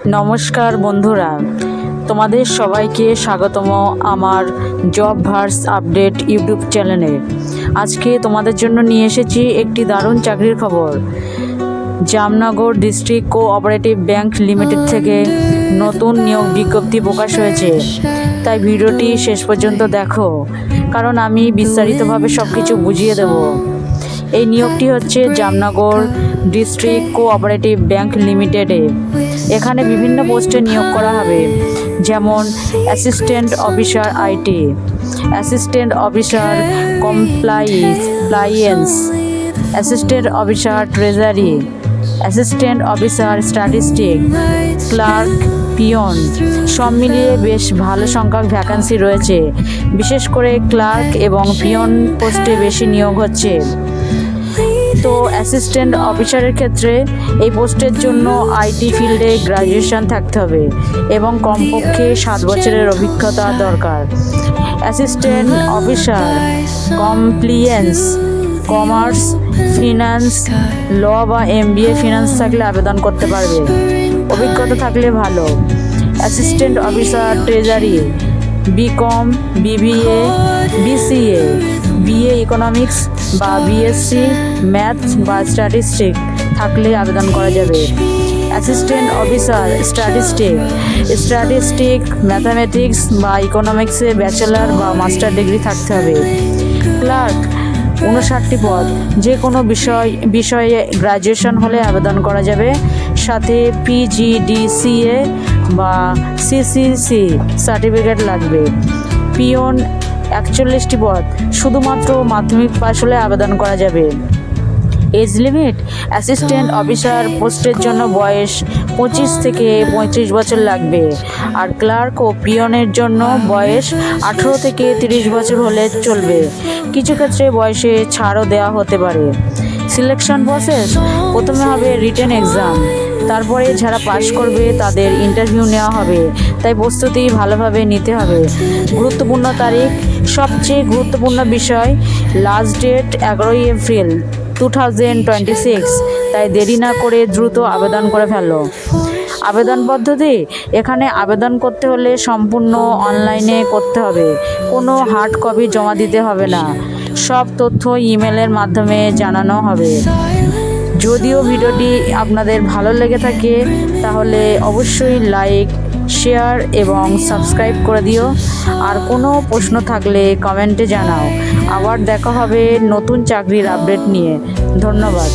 নমস্কার বন্ধুরা, তোমাদের সবাইকে স্বাগতম আমার জব ভার্স আপডেট ইউটিউব চ্যানেলে। আজকে তোমাদের জন্য নিয়ে এসেছি একটি দারুণ চাকরির খবর। Jamnagar district cooperative bank limited থেকে নতুন নিয়োগ বিজ্ঞপ্তি প্রকাশ হয়েছে, তাই ভিডিওটি শেষ পর্যন্ত দেখো, কারণ আমি বিস্তারিতভাবে সব কিছু বুঝিয়ে দেব। এই নিয়োগটি হচ্ছে জামনগর ডিস্ট্রিক্ট কোঅপারেটিভ ব্যাংক লিমিটেডে। এখানে বিভিন্ন পোস্টে নিয়োগ করা হবে, যেমন assistant officer IT, assistant officer compliance, assistant officer treasury, assistant officer statistic, clerk, peon. সব মিলিয়ে বেশ ভালো সংখ্যক ভ্যাকান্সি রয়েছে। বিশেষ করে ক্লার্ক এবং পিয়ন পোস্টে বেশি নিয়োগ হচ্ছে। তো অ্যাসিস্ট্যান্ট অফিসারের ক্ষেত্রে এই পোস্টের জন্য আইটি ফিল্ডে গ্র্যাজুয়েশন থাকতে হবে এবং কমপক্ষে 7 বছরের অভিজ্ঞতা দরকার। Assistant officer compliance, commerce, finance, law বা MBA ফিনান্স থাকলে আবেদন করতে পারবে, অভিজ্ঞতা থাকলে ভালো। Assistant officer treasury BCom, BBA, BCA, BA economics বা BSc ম্যাথস বা স্ট্যাটিস্টিক থাকলে আবেদন করা যাবে। অ্যাসিস্ট্যান্ট অফিসার স্ট্যাটিস্টিক, ম্যাথামেটিক্স বা ইকোনমিক্সে ব্যাচেলার বা মাস্টার ডিগ্রি থাকতে হবে। ক্লার্ক 59টি পদ, যে কোনো বিষয়ে গ্র্যাজুয়েশন হলে আবেদন করা যাবে, সাথে PGDCA বা CCC সার্টিফিকেট লাগবে। পিয়ন 41টি পদ, শুধুমাত্র মাধ্যমিক পাশ হলে আবেদন করা যাবে। এজ লিমিট, অ্যাসিস্ট্যান্ট অফিসার পোস্টের জন্য বয়স 25 থেকে 35 বছর লাগবে, আর ক্লার্ক ও পিয়নের জন্য বয়স 18 থেকে 30 বছর হলে চলবে। কিছু ক্ষেত্রে বয়সে ছাড়ও দেওয়া হতে পারে। সিলেকশন প্রসেস, প্রথমে হবে রিটেন এক্সাম, তারপরে যারা পাস করবে তাদের ইন্টারভিউ নেওয়া হবে, তাই প্রস্তুতি ভালোভাবে নিতে হবে। গুরুত্বপূর্ণ তারিখ, সবচেয়ে গুরুত্বপূর্ণ বিষয়, লাস্ট ডেট 11 এপ্রিল 2026, তাই দেরি না করে দ্রুত আবেদন করে ফেলো। আবেদন পদ্ধতি, এখানে আবেদন করতে হলে সম্পূর্ণ অনলাইনে করতে হবে, কোনো হার্ড কপি জমা দিতে হবে না। সব তথ্য ইমেলের মাধ্যমে জানানো হবে। যদিও ভিডিওটি আপনাদের ভালো লেগে থাকে তাহলে অবশ্যই লাইক, শেয়ার এবং সাবস্ক্রাইব করে দিও। আর কোনো প্রশ্ন থাকলে কমেন্টে জানাও। আবার দেখা হবে নতুন চাকরির আপডেট নিয়ে। ধন্যবাদ।